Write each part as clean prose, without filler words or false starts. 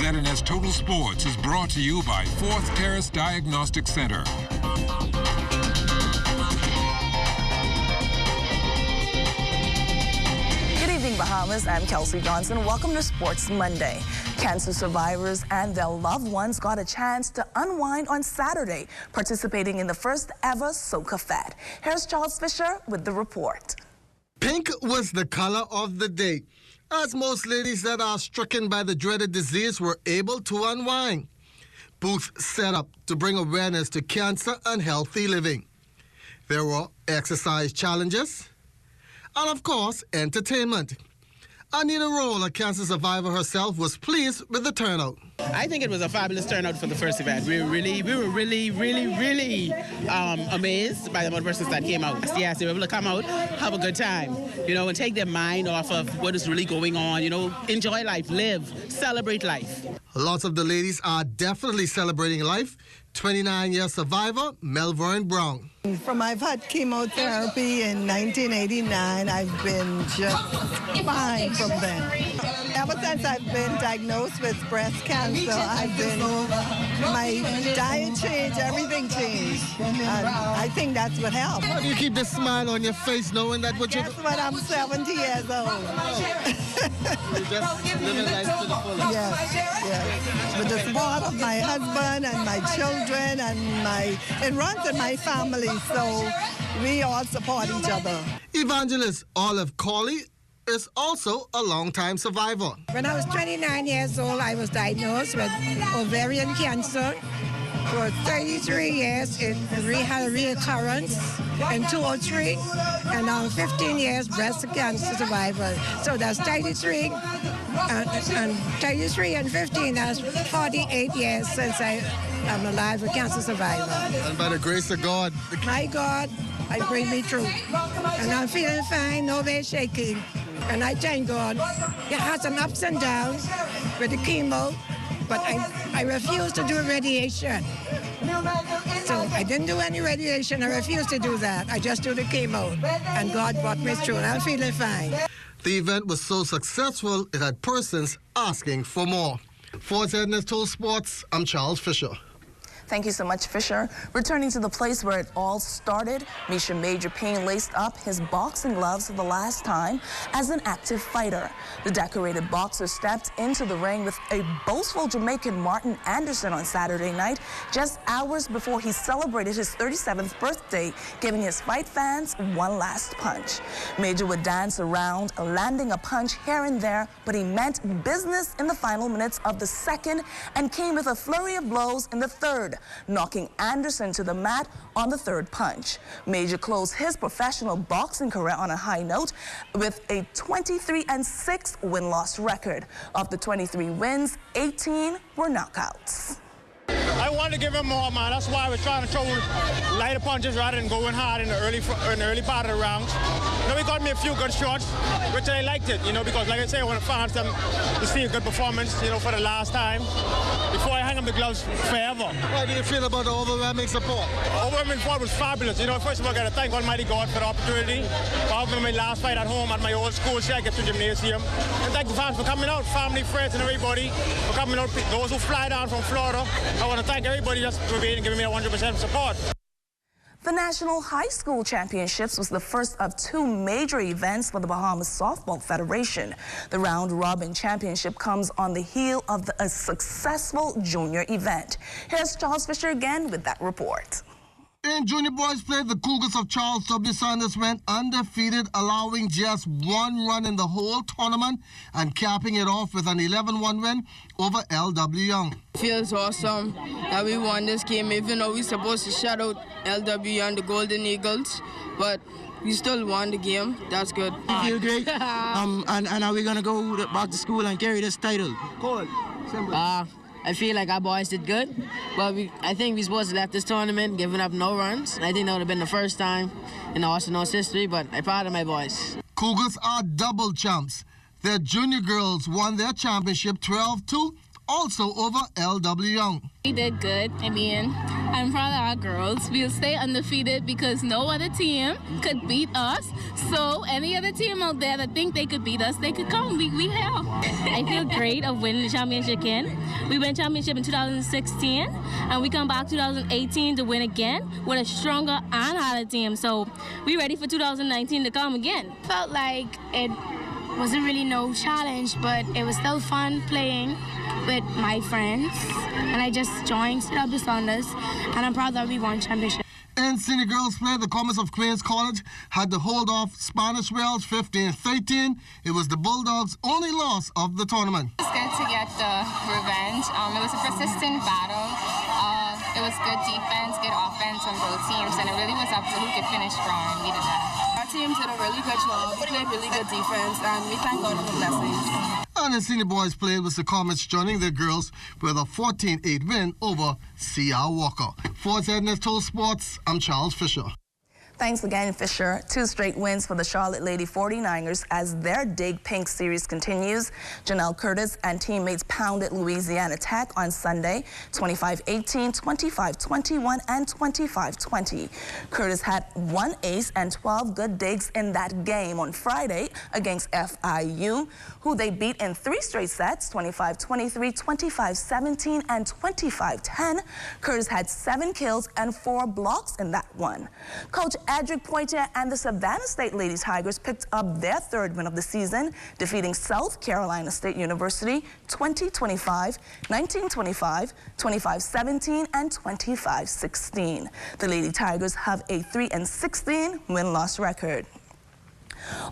ZNS Total Sports is brought to you by Fourth Terrace Diagnostic Center. Good evening, Bahamas. I'm Kelsey Johnson. Welcome to Sports Monday. Cancer survivors and their loved ones got a chance to unwind on Saturday, participating in the first ever Soca Fete. Here's Charles Fisher with the report. Pink was the color of the day, as most ladies that are stricken by the dreaded disease were able to unwind. Booths set up to bring awareness to cancer and healthy living. There were exercise challenges and, of course, entertainment. Anita Roll, a cancer survivor herself, was pleased with the turnout. I think it was a fabulous turnout for the first event. We were really amazed by the amount of persons that came out. Yes, they were able to come out, have a good time, and take their mind off of what is really going on, enjoy life, live, celebrate life. Lots of the ladies are definitely celebrating life. 29-year survivor, Melvern Brown. I've had chemotherapy in 1989. I've been just fine from then. Ever since I've been diagnosed with breast cancer, my diet changed, everything changed. And I think that's what helped. How do you keep the smile on your face knowing that what Guess what? I'm 70 years old. You're just living life to the fullest. Yes. With the support of my husband and my children and it runs in my family, so we all support each other. Evangelist Olive Corley is also a long-time survivor. When I was 29 years old, I was diagnosed with ovarian cancer. For 33 years, it had a reoccurrence in 2003, and now 15 years breast cancer survivor. So that's 33 and 15. That's 48 years since I'm alive, a cancer survivor. And by the grace of God, my God, I bring me through, and I'm feeling fine, no way shaking. And I thank God. It had some ups and downs with the chemo, but I refused to do radiation. So I didn't do any radiation. I refused to do that. I just do the chemo. And God brought me through, and I'm feeling fine. The event was so successful, it had persons asking for more. For ZNS Total Sports, I'm Charles Fisher. Thank you so much, Fisher. Returning to the place where it all started, Misha Major Payne laced up his boxing gloves for the last time as an active fighter. The decorated boxer stepped into the ring with a boastful Jamaican Martin Anderson on Saturday night, just hours before he celebrated his 37th birthday, giving his fight fans one last punch. Major would dance around, landing a punch here and there, but he meant business in the final minutes of the second and came with a flurry of blows in the third, knocking Anderson to the mat on the third punch. Major closed his professional boxing career on a high note with a 23-6 win-loss record. Of the 23 wins, 18 were knockouts. I wanted to give him more, man. That's why I was trying to throw lighter punches rather than going hard in the early part of the rounds. He got me a few good shots, which I liked it, because like I say, I want to fans them to see a good performance, for the last time, before I hang up the gloves forever. How do you feel about the overwhelming support? Overwhelming support was fabulous. First of all, I got to thank Almighty God for the opportunity, for having my last fight at home at my old school, so I get to the gymnasium. And thank the fans for coming out, family, friends, and everybody for coming out. Those who fly down from Florida, I want to thank everybody just for giving me 100% support. The National High School Championships was the first of two major events for the Bahamas Softball Federation. The round-robin championship comes on the heel of a successful junior event. Here's Charles Fisher again with that report. In junior boys play, the Cougars of Charles W. Sanders went undefeated, allowing just one run in the whole tournament and capping it off with an 11-1 win over LW Young. Feels awesome that we won this game, even though we're supposed to shut out LW Young, the Golden Eagles, but we still won the game. That's good. I feel great. And are we going to go back to school and carry this title? Cool. I feel like our boys did good, but I think we're supposed to left this tournament giving up no runs. I think that would have been the first time in Arsenal's history, but I'm proud of my boys. Cougars are double champs. Their junior girls won their championship 12-2 also over L.W. Young. We did good. I mean, I'm proud of our girls. We'll stay undefeated because no other team could beat us. So any other team out there that think they could beat us, they could come. We have. I feel great of winning the championship again. We won championship in 2016, and we come back 2018 to win again with a stronger and harder team. So we're ready for 2019 to come again. Felt like it wasn't really no challenge, but it was still fun playing with my friends, and I just joined Stood the Saunders, and I'm proud that we won championship. In senior girls play, the Commerce of Queens College had to hold off Spanish Wells 15-13. It was the Bulldogs' only loss of the tournament. It was good to get the revenge. It was a persistent battle. It was good defense, good offense on both teams, and it really was up to who could finish strong. We did that. Our team did a really good job. We played really good defense, and we thank God for the blessings. And in senior boys play was the Comets joining their girls with a 14-8 win over C.R. Walker. For ZNS Total Sports, I'm Charles Fisher. Thanks again, Fisher. 2 straight wins for the Charlotte Lady 49ers as their Dig Pink series continues. Janelle Curtis and teammates pounded Louisiana Tech on Sunday, 25-18, 25-21, and 25-20. Curtis had 1 ace and 12 good digs in that game on Friday against FIU, who they beat in 3 straight sets, 25-23, 25-17, and 25-10. Curtis had 7 kills and 4 blocks in that one. Coach Adric Poitier and the Savannah State Lady Tigers picked up their 3rd win of the season, defeating South Carolina State University 20-25, 19-25, 25-17, and 25-16. The Lady Tigers have a 3-16 win-loss record.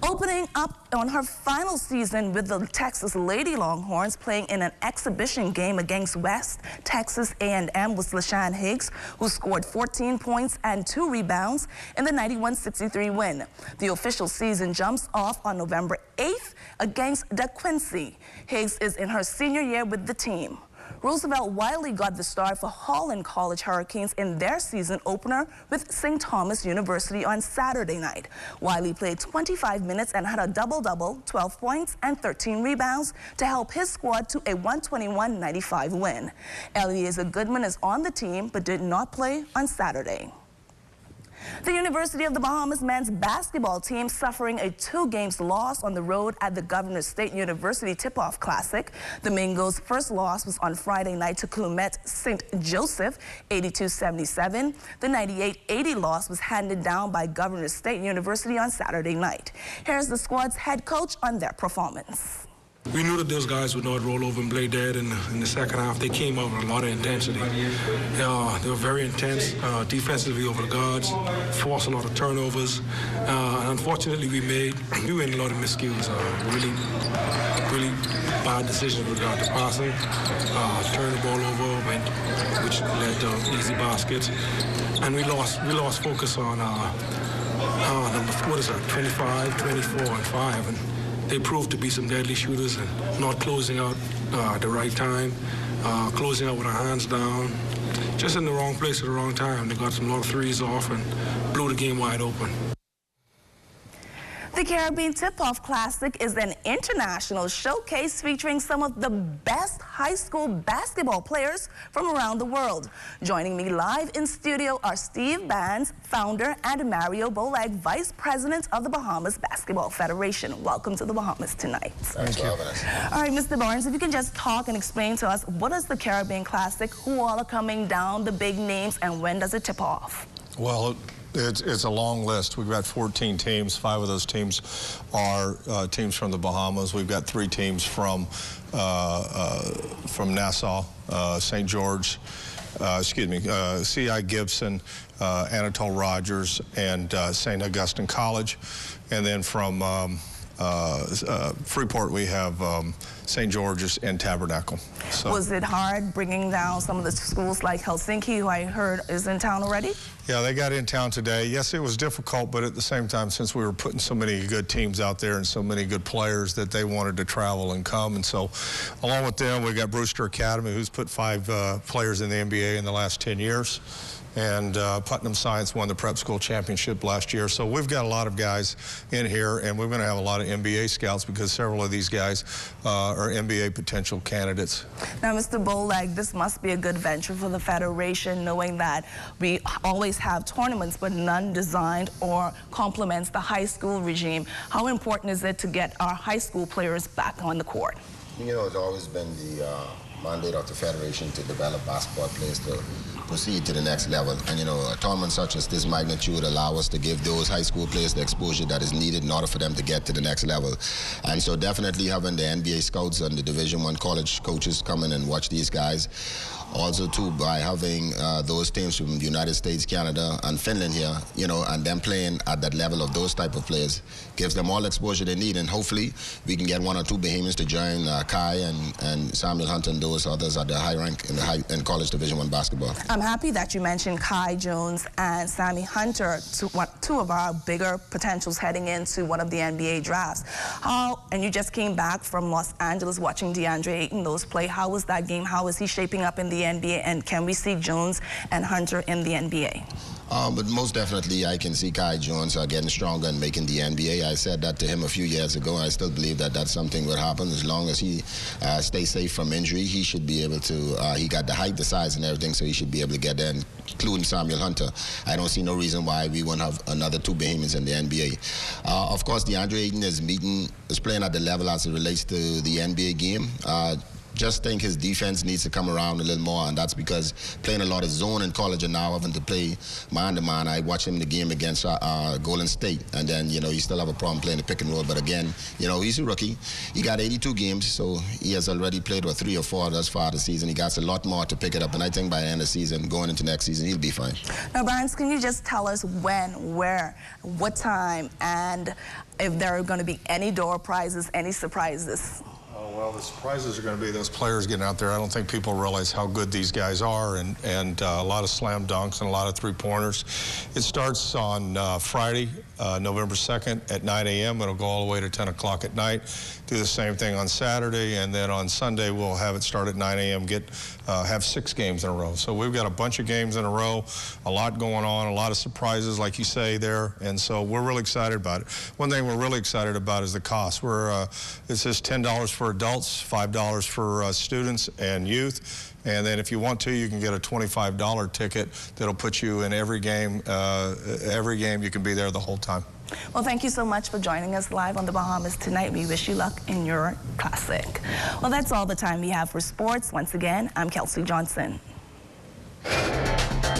Opening up on her final season with the Texas Lady Longhorns, playing in an exhibition game against West Texas A&M was LaShawn Higgs, who scored 14 points and 2 rebounds in the 91-63 win. The official season jumps off on November 8th against DeQuincy. Higgs is in her senior year with the team. Roosevelt Wiley got the start for Holland College Hurricanes in their season opener with St. Thomas University on Saturday night. Wiley played 25 minutes and had a double-double, 12 points and 13 rebounds to help his squad to a 121-95 win. Eliezer Goodman is on the team but did not play on Saturday. The University of the Bahamas men's basketball team suffering a 2-game loss on the road at the Governors State University Tip-Off Classic. The Mingos' first loss was on Friday night to Calumet St. Joseph, 82-77. The 98-80 loss was handed down by Governors State University on Saturday night. Here's the squad's head coach on their performance. We knew that those guys would not roll over and play dead in the second half. They came out with a lot of intensity. They were very intense defensively over the guards, forced a lot of turnovers. And unfortunately, we made a lot of miscues. Really bad decisions with regard to passing. Turned the ball over, which led to easy baskets. And we lost focus on number 25, 24, and 5. And they proved to be some deadly shooters and not closing out at the right time, closing out with our hands down, just in the wrong place at the wrong time. They got a lot of threes off and blew the game wide open. The Caribbean Tip-Off Classic is an international showcase featuring some of the best high school basketball players from around the world. Joining me live in studio are Steve Bands, founder, and Mario Bolag, vice president of the Bahamas Basketball Federation. Welcome to the Bahamas tonight. Thank you. All right, Mr. Barnes, if you can just talk and explain to us, what is the Caribbean Classic, who all are coming down, the big names, and when does it tip off? Well, it's a long list. We've got 14 teams. 5 of those teams are teams from the Bahamas. We've got 3 teams from Nassau, St. George, C.I. Gibson, Anatole Rogers, and St. Augustine College. And then from Freeport, we have St. George's and Tabernacle. So, was it hard bringing down some of the schools like Helsinki, who I heard is in town already? Yeah, they got in town today. Yes, it was difficult, but at the same time, since we were putting so many good teams out there and so many good players, that they wanted to travel and come. And so along with them, we got Brewster Academy, who's put 5 players in the NBA in the last 10 years. And Putnam Science won the prep school championship last year. So we've got a lot of guys in here, and we're going to have a lot of NBA scouts because several of these guys are NBA potential candidates. Now, Mr. Bowleg, this must be a good venture for the Federation, knowing that we always have tournaments, but none designed or complements the high school regime. How important is it to get our high school players back on the court? You know, it's always been the mandate of the Federation to develop basketball players to proceed to the next level. And, you know, a tournament such as this magnitude allow us to give those high school players the exposure that is needed in order for them to get to the next level. And so definitely having the NBA scouts and the Division I college coaches come in and watch these guys. Also, too, by having those teams from the United States, Canada, and Finland here, you know, and them playing at that level of those type of players, gives them all the exposure they need. And hopefully, we can get one or two behemoths to join Kai and Samuel Hunter and those others at the high rank in college Division I basketball. I'm happy that you mentioned Kai Jones and Sammy Hunter, two of our bigger potentials heading into one of the NBA drafts. And you just came back from Los Angeles watching DeAndre Ayton those play. How was that game? How is he shaping up in the NBA, and can we see Jones and Hunter in the NBA? But most definitely, I can see Kai Jones getting stronger and making the NBA. I said that to him a few years ago, and I still believe that that's something that will happen as long as he stays safe from injury. He should be able to, he got the height, the size, and everything, so he should be able to get there, including Samuel Hunter. I don't see no reason why we won't have another two behemoths in the NBA. Of course, DeAndre Ayton is playing at the level as it relates to the NBA game. Just think his defense needs to come around a little more, and that's because playing a lot of zone in college and now having to play man-to-man. I watched him in the game against Golden State, and then, you know, he still have a problem playing the pick and roll. But again, you know, he's a rookie. He got 82 games, so he has already played, 3 or 4 thus far this season. He got a lot more to pick it up, and I think by the end of the season, going into next season, he'll be fine. Now, Barnes, can you just tell us when, where, what time, and if there are going to be any door prizes, any surprises? Well, the surprises are going to be those players getting out there. I don't think people realize how good these guys are, and a lot of slam dunks and a lot of three-pointers. It starts on Friday, November 2nd at 9 a.m. It'll go all the way to 10 o'clock at night. Do the same thing on Saturday, and then on Sunday we'll have it start at 9 a.m. Have 6 games in a row. So we've got a bunch of games in a row, a lot going on, a lot of surprises, like you say there, and so we're really excited about it. One thing we're really excited about is the cost. It's just $10 for adults, $5 for students and youth. And then if you want to, you can get a $25 ticket that'll put you in every game. Every game, you can be there the whole time. Well, thank you so much for joining us live on the Bahamas tonight. We wish you luck in your classic. Well, that's all the time we have for sports. Once again, I'm Kelsey Johnson.